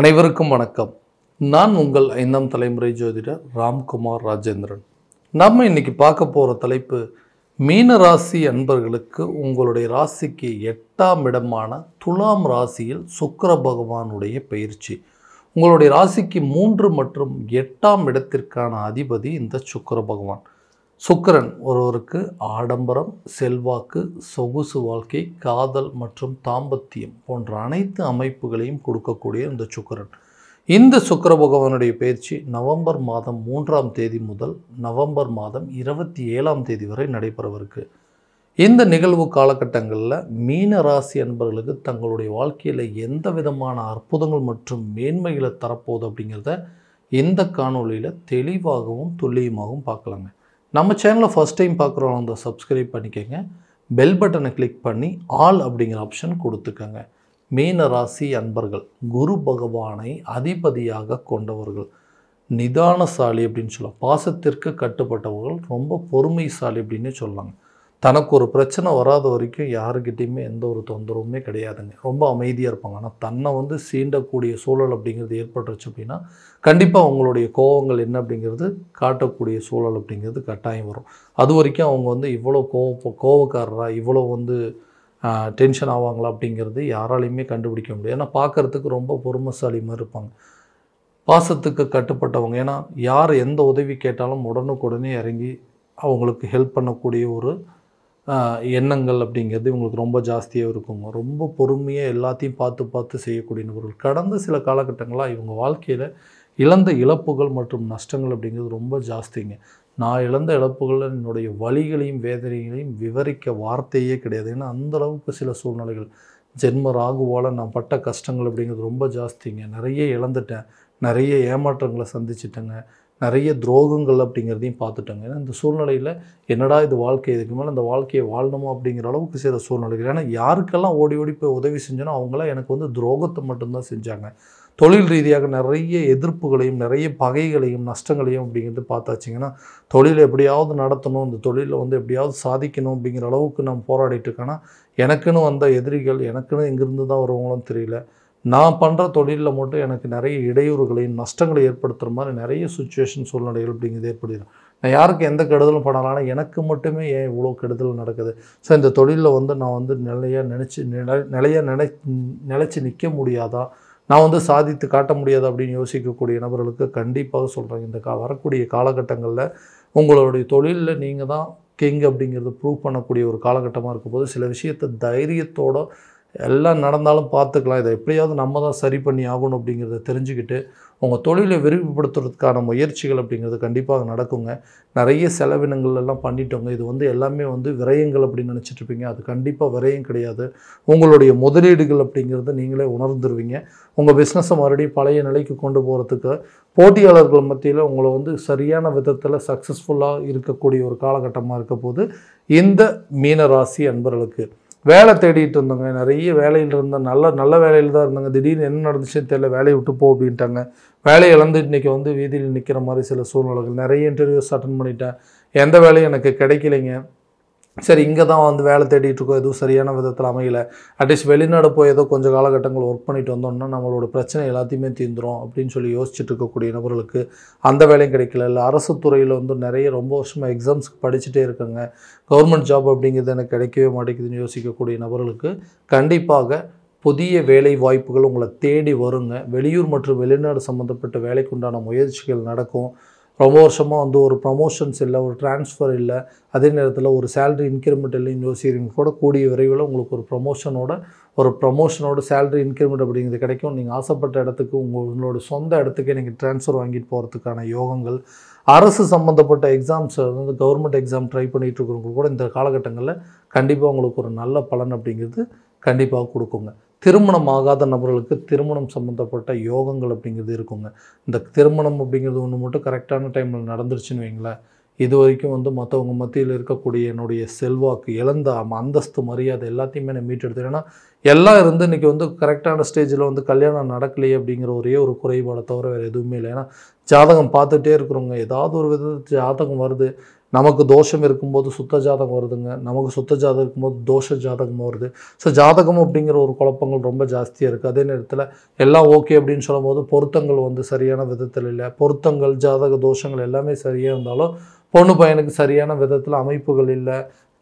அனைவருக்கும் வணக்கம். நான் உங்கள் 5ஆம் தலைமுறை ஜோதிடர் ராம்குமார் ராஜேந்திரன். நம்ம இன்னைக்கு பார்க்க போகிற தலைப்பு, மீன ராசி அன்பர்களுக்கு உங்களுடைய ராசிக்கு 8ஆம் இடமான துலாம் ராசியில் சுக்கிர பகவானுடைய பயிற்சி. உங்களுடைய ராசிக்கு 3 மற்றும் 8ஆம் இடத்திற்கான அதிபதி இந்த சுக்கிர பகவான். சுக்கிரன் ஒருவருக்கு ஆடம்பரம், செல்வாக்கு, சொகுசு வாழ்க்கை, காதல் மற்றும் தாம்பத்தியம் போன்ற அனைத்து அமைப்புகளையும் கொடுக்கக்கூடிய இந்த சுக்கிரன். இந்த சுக்கிர பகவானுடைய பயிற்சி நவம்பர் மாதம் 3ஆம் தேதி முதல் நவம்பர் மாதம் 27ஆம் தேதி வரை நடைபெறவிருக்கு. இந்த நிகழ்வு காலகட்டங்களில் மீன ராசி அன்பர்களுக்கு தங்களுடைய வாழ்க்கையில் எந்த விதமான அற்புதங்கள் மற்றும் மேன்மைகளை தரப்போகுது அப்படிங்கிறத இந்த காணொலியில் தெளிவாகவும் துல்லியமாகவும் பார்க்கலாங்க. நம்ம சேனலை ஃபஸ்ட் டைம் பார்க்குறவங்க அந்த சப்ஸ்கிரைப் பண்ணிக்கோங்க. பெல் பட்டனை கிளிக் பண்ணி ஆல் அப்படிங்கிற ஆப்ஷன் கொடுத்துக்கோங்க. மீன ராசி அன்பர்கள் குரு பகவானை அதிபதியாக கொண்டவர்கள், நிதானசாலி அப்படின்னு சொல்லலாம். பாசத்திற்கு கட்டுப்பட்டவர்கள், ரொம்ப பொறுமைசாலி அப்படின்னு சொல்லலாங்க. தனக்கு ஒரு பிரச்சனை வராத வரைக்கும் யாருக்கிட்டையுமே எந்த ஒரு தொந்தரவுமே கிடையாதுங்க. ரொம்ப அமைதியாக இருப்பாங்க. ஆனால் தன்னை சீண்டக்கூடிய சூழல் அப்படிங்கிறது ஏற்பட்டுருச்சு அப்படின்னா கண்டிப்பாக அவங்களுடைய கோபங்கள் என்ன அப்படிங்கிறது காட்டக்கூடிய சூழல் அப்படிங்கிறது கட்டாயம் வரும். அது வரைக்கும் அவங்க இவ்வளோ கோவக்காரரா, இவ்வளோ டென்ஷன் ஆவாங்களா அப்படிங்கிறது யாராலையுமே கண்டுபிடிக்க முடியாது. ஏன்னா பார்க்குறதுக்கு ரொம்ப பொறுமைசாலி மாதிரி இருப்பாங்க. பாசத்துக்கு கட்டுப்பட்டவங்க. ஏன்னா யார் எந்த உதவி கேட்டாலும் உடனுக்குடனே இறங்கி அவங்களுக்கு ஹெல்ப் பண்ணக்கூடிய ஒரு எண்ணங்கள் அப்படிங்கிறது இவங்களுக்கு ரொம்ப ஜாஸ்தியாக இருக்குங்க. ரொம்ப பொறுமையாக எல்லாத்தையும் பார்த்து செய்யக்கூடிய நபர்கள். கடந்த சில காலகட்டங்களாக இவங்க வாழ்க்கையில் இழந்த இழப்புகள் மற்றும் நஷ்டங்கள் அப்படிங்கிறது ரொம்ப ஜாஸ்திங்க. நான் இழந்த இழப்புகளில் என்னுடைய வலிகளையும் வேதனைகளையும் விவரிக்க வார்த்தையே கிடையாது. ஏன்னா அந்தளவுக்கு சில சூழ்நிலைகள், ஜென்ம ராகுவால் நான் பட்ட கஷ்டங்கள் அப்படிங்கிறது ரொம்ப ஜாஸ்திங்க. நிறைய இழந்துட்டேன், நிறைய ஏமாற்றங்களை சந்திச்சிட்டேங்க, நிறைய துரோகங்கள் அப்படிங்கிறதையும் பார்த்துட்டேங்க. ஏன்னா இந்த சூழ்நிலையில் என்னடா இது வாழ்க்கை, இதுக்கு மேலே இந்த வாழ்க்கையை வாழணுமா அப்படிங்கிற அளவுக்கு சில சூழ்நிலைகள். ஏன்னா யாருக்கெல்லாம் ஓடி போய் உதவி செஞ்சோன்னா அவங்களாம் எனக்கு துரோகத்தை மட்டும்தான் செஞ்சாங்க. தொழில் ரீதியாக நிறைய எதிர்ப்புகளையும் நிறைய பகைகளையும் நஷ்டங்களையும் அப்படிங்கிறது பார்த்தாச்சிங்கன்னா, தொழிலை எப்படியாவது நடத்தணும், இந்த தொழிலில் எப்படியாவது சாதிக்கணும் அப்படிங்கிற அளவுக்கு நான் போராடிட்டு இருக்கேன்னா எனக்குன்னு வந்த எதிரிகள் எனக்குன்னு எங்கேருந்து தான் வருவாங்களும் தெரியல. நான் பண்ணுற தொழிலில் மட்டும் எனக்கு நிறைய இடையூறுகளையும் நஷ்டங்களை ஏற்படுத்துகிற மாதிரி நிறைய சுச்சுவேஷன் சூழ்நிலைகள் அப்படிங்கிறது ஏற்படுது. நான் யாருக்கு எந்த கெடுதலும் பண்ணலாம், ஆனால் எனக்கு மட்டுமே ஏன் இவ்வளோ கெடுதல் நடக்குது? ஸோ இந்த தொழிலில் நான் நிலைச்சு நிற்க முடியாதா, நான் சாதித்து காட்ட முடியாதா அப்படின்னு யோசிக்கக்கூடிய நபர்களுக்கு கண்டிப்பாக சொல்கிறேன். இந்த வரக்கூடிய காலகட்டங்களில் உங்களுடைய தொழிலில் நீங்கள் தான் கிங் அப்படிங்கிறது ப்ரூவ் பண்ணக்கூடிய ஒரு காலகட்டமாக இருக்கும்போது சில விஷயத்தை தைரியத்தோடு எல்லாம் நடந்தாலும் பார்த்துக்கலாம், இதை எப்படியாவது நம்ம தான் சரி பண்ணி ஆகணும் அப்படிங்கிறத தெரிஞ்சுக்கிட்டு உங்கள் தொழிலை விரிவுபடுத்துறதுக்கான முயற்சிகள் அப்படிங்கிறது கண்டிப்பாக நடக்குங்க. நிறைய செலவினங்கள் எல்லாம் பண்ணிட்டோங்க, இது எல்லாமே விரயங்கள் அப்படின்னு நினச்சிட்ருப்பீங்க. அது கண்டிப்பாக விரயம் கிடையாது. உங்களுடைய முதலீடுகள் அப்படிங்கிறத நீங்களே உணர்ந்துருவீங்க. உங்கள் பிஸ்னஸை மறுபடியும் பழைய நிலைக்கு கொண்டு போகிறதுக்கு போட்டியாளர்கள் மத்தியில் உங்களை சரியான விதத்தில் சக்ஸஸ்ஃபுல்லாக இருக்கக்கூடிய ஒரு காலகட்டமாக இருக்க போது இந்த மீனராசி அன்பர்களுக்கு. வேலை தேடிட்டு இருந்தவங்க, நிறைய வேலையில் இருந்தேன், நல்ல வேலையில் தான் இருந்தாங்க, திடீர்னு என்ன நடந்துச்சுன்னு தெரியல, வேலையை விட்டு போ அப்படின்ட்டாங்க. வேலையை இழந்து இன்றைக்கி வீதியில் நிற்கிற மாதிரி சில சூழ்நிலைகள். நிறைய இன்டர்வியூஸ் அட்டன் பண்ணிட்டேன், எந்த வேலையும் எனக்கு கிடைக்கலைங்க. சரி, இங்கே தான் வேலை தேடிட்டு இருக்கோம், எதுவும் சரியான விதத்தில் அமையலை. அட்லீஸ்ட் வெளிநாடு போய் ஏதோ கொஞ்சம் காலகட்டங்கள் ஒர்க் பண்ணிட்டு வந்தோம்னா நம்மளோட பிரச்சனை எல்லாத்தையுமே தீர்ந்துடும் அப்படின்னு சொல்லி யோசிச்சுட்டு இருக்கக்கூடிய நபர்களுக்கு அந்த வேலையும் கிடைக்கல. இல்லை அரசு துறையில் நிறைய ரொம்ப வருஷமாக எக்ஸாம்ஸ்க்கு படிச்சுட்டே இருக்காங்க, கவர்மெண்ட் ஜாப் அப்படிங்கிறது எனக்கு கிடைக்கவே மாட்டேங்குதுன்னு யோசிக்கக்கூடிய நபர்களுக்கு கண்டிப்பாக புதிய வேலை வாய்ப்புகள் உங்களை தேடி வருங்க. வெளியூர் மற்றும் வெளிநாடு சம்மந்தப்பட்ட வேலைக்குண்டான முயற்சிகள் நடக்கும். ரொம்ப வருஷமாக ஒரு ப்ரமோஷன்ஸ் இல்லை, ஒரு ட்ரான்ஸ்ஃபர் இல்லை, அதே நேரத்தில் ஒரு சேலரி இன்க்ரிமெண்ட் இல்லைன்னு யோசிக்கிறீங்க கூட கூடிய விரைவில் உங்களுக்கு ஒரு ப்ரமோஷனோட சேலரி இன்க்ரிமெண்ட் அப்படிங்கிறது கிடைக்கும். நீங்கள் ஆசைப்பட்ட இடத்துக்கு உங்களோட சொந்த இடத்துக்கே நீங்கள் ட்ரான்ஸ்ஃபர் வாங்கிட்டு போகிறதுக்கான யோகங்கள். அரசு சம்மந்தப்பட்ட எக்ஸாம்ஸ் கவர்மெண்ட் எக்ஸாம் ட்ரை பண்ணிகிட்டு இருக்கிறவங்க கூட இந்த காலகட்டங்களில் கண்டிப்பாக உங்களுக்கு ஒரு நல்ல பலன் அப்படிங்கிறது கண்டிப்பாக கொடுக்குங்க. திருமணம் ஆகாத நபர்களுக்கு திருமணம் சம்மந்தப்பட்ட யோகங்கள் அப்படிங்கிறது இருக்குங்க. இந்த திருமணம் அப்படிங்கிறது ஒன்று மட்டும் கரெக்டான டைமில் நடந்துருச்சுன்னு வைங்களேன், இது வரைக்கும் மற்றவங்க மத்தியில் இருக்கக்கூடிய என்னுடைய செல்வாக்கு, இழந்த அந்தஸ்து, மரியாதை எல்லாத்தையுமே நான் மீட்டெடுத்தேன். ஏன்னா எல்லாம் இருந்து இன்றைக்கி கரெக்டான ஸ்டேஜில் கல்யாணம் நடக்கலையே அப்படிங்கிற ஒரே ஒரு குறைபாடை தவிர வேறு எதுவுமே இல்லை. ஏன்னா ஜாதகம் பார்த்துட்டே இருக்கிறவங்க, ஏதாவது ஒரு விதத்தில் ஜாதகம் வருது, நமக்கு தோஷம் இருக்கும்போது சுத்த ஜாதகம் வருதுங்க, நமக்கு சுத்த ஜாதகம் இருக்கும்போது தோஷ ஜாதகம் வருது. ஸோ ஜாதகம் அப்படிங்கிற ஒரு குழப்பங்கள் ரொம்ப ஜாஸ்தியாக இருக்குது. அதே நேரத்தில் எல்லாம் ஓகே அப்படின்னு சொல்லும்போது பொருத்தங்கள் வந்து சரியான விதத்தில் இல்லை. பொருத்தங்கள், ஜாதக தோஷங்கள் எல்லாமே சரியாக இருந்தாலும் பொண்ணு பையனுக்கு சரியான விதத்தில் அமைப்புகள் இல்லை.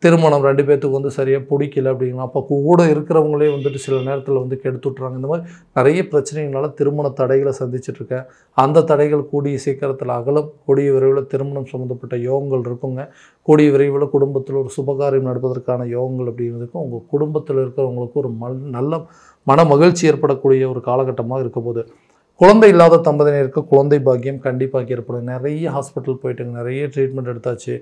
திருமணம் 2 பேர்த்துக்கு வந்து சரியாக பிடிக்கல அப்படிங்களா, அப்போ கூட இருக்கிறவங்களே வந்துட்டு சில நேரத்தில் வந்து கெடுத்து விட்றாங்க. இந்த மாதிரி நிறைய பிரச்சனைகளால் திருமண தடைகளை சந்திச்சிட்ருக்கேன். அந்த தடைகள் கூடிய சீக்கிரத்தில் அகலும். கூடிய விரைவில் திருமணம் சம்மந்தப்பட்ட யோகங்கள் இருக்குங்க. கூடிய விரைவில் குடும்பத்தில் ஒரு சுபகாரியம் நடப்பதற்கான யோகங்கள் அப்படிங்கிறதுக்கும் உங்கள் குடும்பத்தில் இருக்கிறவங்களுக்கு ஒரு நல்ல மன மகிழ்ச்சி ஏற்படக்கூடிய ஒரு காலகட்டமாக இருக்க போது. குழந்தை இல்லாத தம்பதியினருக்கு குழந்தை பாக்கியம் கண்டிப்பாக ஏற்படும். நிறைய ஹாஸ்பிட்டல் போயிட்டுங்க, நிறைய ட்ரீட்மெண்ட் எடுத்தாச்சு.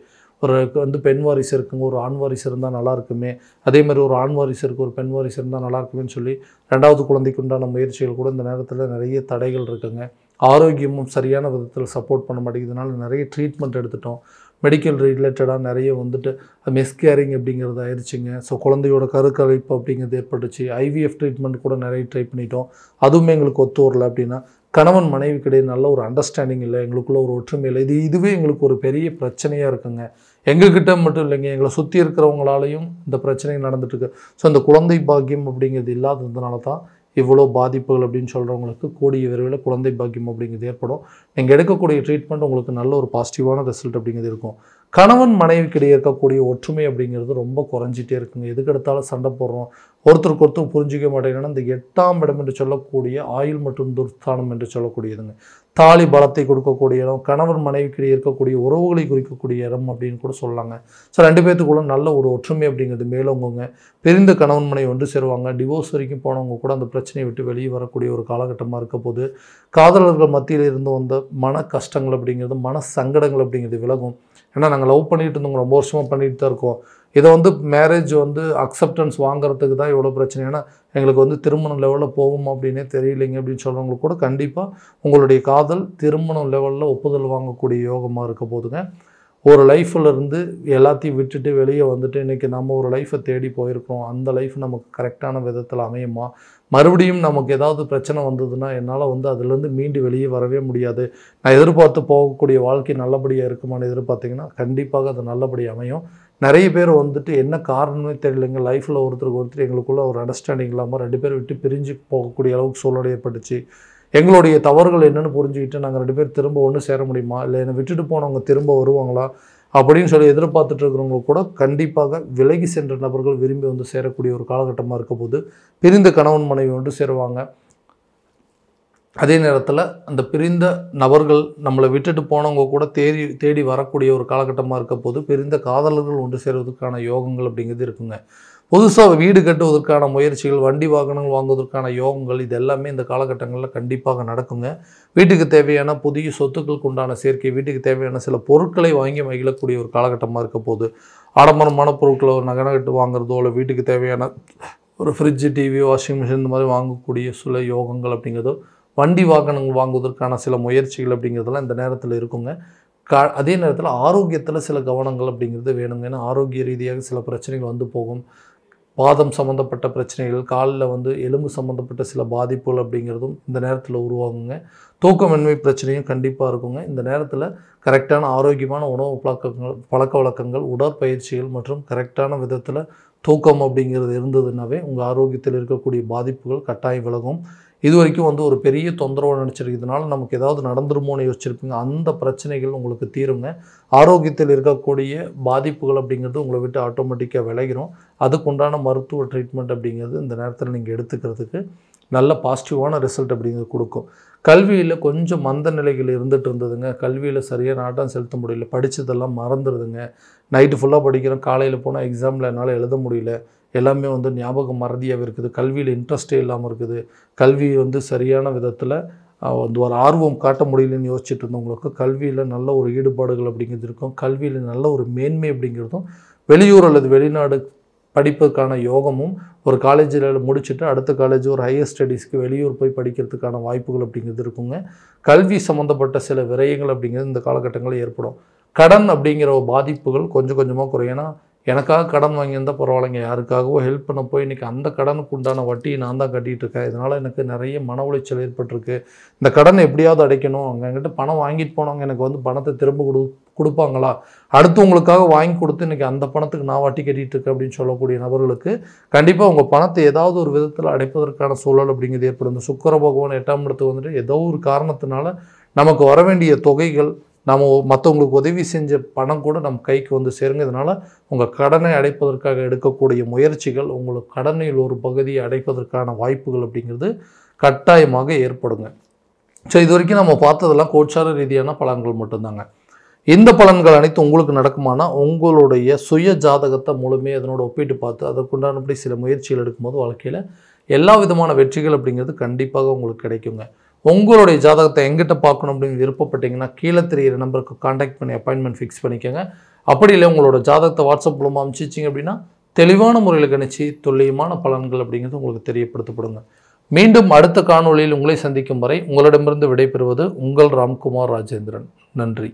ஒரு வந்து பெண் வாரிசு இருக்குங்க, ஒரு ஆண் வாரிசு இருந்தால் நல்லா இருக்குமே, அதே மாதிரி ஒரு ஆண் வாரிசு இருக்குது, ஒரு பெண் வாரிசு இருந்தால் நல்லா இருக்குமேன்னு சொல்லி 2வது குழந்தைக்கு உண்டான முயற்சிகள் கூட இந்த நேரத்தில் நிறைய தடைகள் இருக்குங்க. ஆரோக்கியமும் சரியான விதத்தில் சப்போர்ட் பண்ண மாட்டேங்குதுனால நிறைய ட்ரீட்மெண்ட் எடுத்துட்டோம். மெடிக்கல் ரிலேட்டடாக நிறைய வந்துட்டு மிஸ்கேரிங் அப்படிங்கிறது ஆயிடுச்சுங்க. ஸோ குழந்தையோட கருக்கலைப்பு அப்படிங்கிறது ஏற்பட்டுச்சு. ஐவிஎஃப் ட்ரீட்மெண்ட் கூட நிறைய ட்ரை பண்ணிட்டோம், அதுவுமே எங்களுக்கு ஒத்து வரல. அப்படின்னா கணவன் மனைவிக்கிடையே நல்ல ஒரு அண்டர்ஸ்டாண்டிங் இல்லை, எங்களுக்குள்ள ஒரு ஒற்றுமை இல்லை. இதுவே எங்களுக்கு ஒரு பெரிய பிரச்சனையாக இருக்குங்க. எங்ககிட்ட மட்டும் இல்லைங்க, எங்களை சுற்றி இருக்கிறவங்களாலையும் இந்த பிரச்சனை நடந்துட்டுருக்கு. ஸோ இந்த குழந்தை பாக்கியம் அப்படிங்கிறது இல்லாததுனால தான் இவ்வளோ பாதிப்புகள் அப்படின்னு சொல்கிறவங்களுக்கு கூடிய விரைவில் குழந்தை பாக்கியம் அப்படிங்கிறது ஏற்படும். நீங்கள் எடுக்கக்கூடிய ட்ரீட்மெண்ட் உங்களுக்கு நல்ல ஒரு பாசிட்டிவான ரிசல்ட் அப்படிங்கிறது இருக்கும். கணவன் மனைவிக்கிடையே இருக்கக்கூடிய ஒற்றுமை அப்படிங்கிறது ரொம்ப குறைஞ்சிட்டே இருக்குங்க. எதுக்கு எடுத்தாலும் சண்டை போடுறோம், ஒருத்தருக்கு ஒருத்தர் புரிஞ்சிக்க மாட்டேங்கன்னா இந்த 8ஆம் இடம் என்று சொல்லக்கூடிய ஆயுள் மற்றும் துர்ஸ்தானம் என்று சொல்லக்கூடியதுங்க. தாலி பலத்தை கொடுக்கக்கூடிய இடம், கணவன் மனைவிக்கிடையே இருக்கக்கூடிய உறவுகளை குறிக்கக்கூடிய இடம் அப்படின்னு கூட சொல்லலாங்க. ஸோ 2 பேர்த்துக்குள்ள நல்ல ஒரு ஒற்றுமை அப்படிங்கிறது மேலோங்குங்க. பிரிந்த கணவன் மனைவி ஒன்று சேருவாங்க. டிவோர்ஸ் வரைக்கும் போனவங்க கூட அந்த பிரச்சனையை விட்டு வெளியே வரக்கூடிய ஒரு காலகட்டமாக இருக்க போது. காதலர்கள் மத்தியில் இருந்து வந்த மன கஷ்டங்கள் அப்படிங்கிறது, மன சங்கடங்கள் அப்படிங்கிறது விலகும். ஏன்னா நாங்கள் லவ் பண்ணிட்டு இருந்தவங்க ரொம்ப வருஷமாக பண்ணிட்டு தான் இருக்கோம். இதை வந்து மேரேஜ் வந்து அக்செப்டன்ஸ் வாங்குறதுக்கு தான் இவ்வளோ பிரச்சனை. ஏன்னா எங்களுக்கு வந்து திருமணம் லெவலில் போகுமா அப்படின்னே தெரியலைங்க அப்படின்னு சொல்கிறவங்களுக்கு கூட கண்டிப்பாக உங்களுடைய காதல் திருமணம் லெவலில் ஒப்புதல் வாங்கக்கூடிய யோகமாக இருக்க போதுங்க. ஒரு லைஃப்பில் இருந்து எல்லாத்தையும் விட்டுட்டு வெளியே வந்துட்டு இன்றைக்கி நம்ம ஒரு லைஃப்பை தேடி போயிருக்கோம், அந்த லைஃப் நமக்கு கரெக்டான விதத்தில் அமையுமா, மறுபடியும் நமக்கு ஏதாவது பிரச்சனை வந்ததுன்னா என்னால் வந்து அதுலேருந்து மீண்டு வெளியே வரவே முடியாது, நான் எதிர்பார்த்து போகக்கூடிய வாழ்க்கை நல்லபடியாக இருக்குமான்னு எதிர்பார்த்திங்கன்னா கண்டிப்பாக அது நல்லபடியாக அமையும். நிறைய பேர் வந்துட்டு என்ன காரணமே தெரியலைங்க, லைஃப்பில் ஒருத்தருக்கு ஒருத்தர் எங்களுக்குள்ள ஒரு அண்டர்ஸ்டாண்டிங் இல்லாமல் 2 பேர் விட்டு பிரிஞ்சு போகக்கூடிய அளவுக்கு சூழ்நிலை ஏற்பட்டுச்சு. எங்களுடைய தவறுகள் என்னென்னு புரிஞ்சுக்கிட்டு நாங்கள் 2 பேர் திரும்ப ஒன்று சேர முடியுமா, இல்லை என்னை விட்டுட்டு போனவங்க திரும்ப வருவாங்களா அப்படின்னு சொல்லி எதிர்பார்த்துட்டு இருக்கிறவங்க கூட கண்டிப்பாக விலகி சென்ற நபர்கள் விரும்பி வந்து சேரக்கூடிய ஒரு காலகட்டமாக இருக்க போது. பிரிந்த கணவன் மனைவி வந்து சேருவாங்க. அதே நேரத்தில் அந்த பிரிந்த நபர்கள் நம்மளை விட்டுட்டு போனவங்க கூட தேடி வரக்கூடிய ஒரு காலகட்டமாக இருக்க போது. பிரிந்த காதலர்கள் ஒன்று சேருவதற்கான யோகங்கள் அப்படிங்கிறது இருக்குங்க. புதுசாக வீடு கட்டுவதற்கான முயற்சிகள், வண்டி வாகனங்கள் வாங்குவதற்கான யோகங்கள், இது எல்லாமே இந்த காலகட்டங்களில் கண்டிப்பாக நடக்குங்க. வீட்டுக்கு தேவையான புதிய சொத்துக்களுக்கு உண்டான சேர்க்கை, வீட்டுக்கு தேவையான சில பொருட்களை வாங்கி மகிழக்கூடிய ஒரு காலகட்டமாக இருக்க போது. ஆடம்பரமான பொருட்களை ஒரு நகை வாங்குறதோ, இல்லை வீட்டுக்கு தேவையான ஒரு ஃப்ரிட்ஜு, டிவி, வாஷிங் மிஷின் இந்த மாதிரி வாங்கக்கூடிய சில யோகங்கள் அப்படிங்கிறதோ, வண்டி வாகனங்கள் வாங்குவதற்கான சில முயற்சிகள் அப்படிங்கிறதெல்லாம் இந்த நேரத்தில் இருக்குங்க. அதே நேரத்தில் ஆரோக்கியத்தில் சில கவனங்கள் அப்படிங்கிறது வேணுங்க. ஏன்னா ஆரோக்கிய ரீதியாக சில பிரச்சனைகள் வந்து போகும். பாதம் சம்மந்தப்பட்ட பிரச்சனைகள், காலில் வந்து எலும்பு சம்மந்தப்பட்ட சில பாதிப்புகள் அப்படிங்கிறதும் இந்த நேரத்தில் உருவாகுங்க. தூக்கமின்மை பிரச்சனையும் கண்டிப்பாக இருக்குங்க. இந்த நேரத்தில் கரெக்டான ஆரோக்கியமான உணவு பழக்க வழக்கங்கள், உடற்பயிற்சிகள் மற்றும் கரெக்டான விதத்தில் தூக்கம் அப்படிங்கிறது இருந்ததுனாவே உங்கள் ஆரோக்கியத்தில் இருக்கக்கூடிய பாதிப்புகள் கட்டாயம் விலகும். இது வரைக்கும் வந்து ஒரு பெரிய தொந்தரவு நினச்சிருக்கு, இதனால் நமக்கு ஏதாவது நடந்துருமோன்னு யோசிச்சிருப்பீங்க, அந்த பிரச்சனைகள் உங்களுக்கு தீருங்க. ஆரோக்கியத்தில் இருக்கக்கூடிய பாதிப்புகள் அப்படிங்கிறது உங்களை விட்டு ஆட்டோமேட்டிக்காக விலகிரும். அதுக்குண்டான மருத்துவ ட்ரீட்மெண்ட் அப்படிங்கிறது இந்த நேரத்தில் நீங்கள் எடுத்துக்கிறதுக்கு நல்ல பாசிட்டிவான ரிசல்ட் அப்படிங்கிறது கொடுக்கும். கல்வியில் கொஞ்சம் மந்த நிலைகள் இருந்துகிட்டு இருந்ததுங்க. கல்வியில் சரியாக நாட்டம் செலுத்த முடியல, படித்ததெல்லாம் மறந்துடுதுங்க. நைட்டு ஃபுல்லாக படிக்கிறோம், காலையில் போனால் எக்ஸாமில் என்னால் எழுத முடியல, எல்லாமே வந்து ஞாபகம் மறதியாக இருக்குது, கல்வியில் இன்ட்ரெஸ்ட்டே இல்லாமல் இருக்குது, கல்வி வந்து சரியான விதத்தில் வந்து ஒரு ஆர்வம் காட்ட முடியலன்னு யோசிச்சுட்டு இருந்தவங்களுக்கு கல்வியில் நல்ல ஒரு ஈடுபாடுகள் அப்படிங்கிறது இருக்கும். கல்வியில் நல்ல ஒரு மேன்மை அப்படிங்கிறதும், வெளியூர் அல்லது வெளிநாடு படிப்புக்கான யோகமும், ஒரு காலேஜில் முடிச்சுட்டு அடுத்த காலேஜ் ஒரு ஹையர் ஸ்டடீஸ்க்கு வெளியூர் போய் படிக்கிறதுக்கான வாய்ப்புகள் அப்படிங்கிறது இருக்குங்க. கல்வி சம்மந்தப்பட்ட சில விரயங்கள் அப்படிங்கிறது இந்த காலகட்டங்களில் ஏற்படும். கடன் அப்படிங்கிற பாதிப்புகள் கொஞ்சம் கொஞ்சமாக குறையும். ஏன்னா எனக்காக கடன் வாங்கியிருந்தால் பரவாயில்லைங்க, யாருக்காகவோ ஹெல்ப் பண்ண போய் இன்றைக்கி அந்த கடனுக்கு உண்டான வட்டியை நான் தான் கட்டிகிட்டு இருக்கேன். இதனால் எனக்கு நிறைய மன உளைச்சல் ஏற்பட்டிருக்கு. இந்த கடனை எப்படியாவது அடைக்கணும், என்கிட்ட பணம் வாங்கிட்டு போனவங்க எனக்கு வந்து பணத்தை திரும்ப கொடுப்பாங்களா, அடுத்து உங்களுக்காக வாங்கி கொடுத்து இன்றைக்கி அந்த பணத்துக்கு நான் வட்டி கட்டிகிட்டு இருக்கேன் அப்படின்னு சொல்லக்கூடிய நபர்களுக்கு கண்டிப்பாக உங்கள் பணத்தை ஏதாவது ஒரு விதத்தில் அடைப்பதற்கான சூழல் அப்படிங்கிறது ஏற்படும். இந்த சுக்கிர பகவான் 8ஆம் இடத்துக்கு வந்துட்டு ஏதோ ஒரு காரணத்தினால நமக்கு வர வேண்டிய தொகைகள், நம்ம மற்றவங்களுக்கு உதவி செஞ்ச பணம் கூட நம்ம கைக்கு வந்து சேருங்க. இதனால் உங்கள் கடனை அடைப்பதற்காக எடுக்கக்கூடிய முயற்சிகள் உங்களுக்கு கடனில் ஒரு பகுதியை அடைப்பதற்கான வாய்ப்புகள் அப்படிங்கிறது கட்டாயமாக ஏற்படுங்க. ஸோ இது வரைக்கும் நம்ம பார்த்ததெல்லாம் கோச்சார ரீதியான பலன்கள் மட்டும்தாங்க. இந்த பலன்கள் அனைத்து உங்களுக்கு நடக்குமானா உங்களுடைய சுய ஜாதகத்தை முழுமையாக அதனோட ஒப்பிட்டு பார்த்து அதற்குண்டானபடி சில முயற்சிகள் எடுக்கும்போது வாழ்க்கையில் எல்லா விதமான வெற்றிகள் அப்படிங்கிறது கண்டிப்பாக உங்களுக்கு கிடைக்குங்க. உங்களுடைய ஜாதகத்தை எங்கிட்ட பார்க்கணும் அப்படின்னு விருப்பப்பட்டீங்கன்னா கீழே தெரிகிற நம்பருக்கு காண்டாக்ட் பண்ணி அப்பாயின்மெண்ட் ஃபிக்ஸ் பண்ணிக்கோங்க. அப்படி இல்லை உங்களோட ஜாதகத்தை வாட்ஸ்அப் மூலமாக அனுப்பிச்சிங்க அப்படின்னா தெளிவான முறையில் கணிச்சு துல்லியமான பலன்கள் அப்படிங்கிறது உங்களுக்கு தெரியப்படுத்தப்படுங்க. மீண்டும் அடுத்த காணொளியில் உங்களை சந்திக்கும் வரை உங்களிடமிருந்து விடைபெறுவது உங்கள் ராம்குமார் ராஜேந்திரன். நன்றி.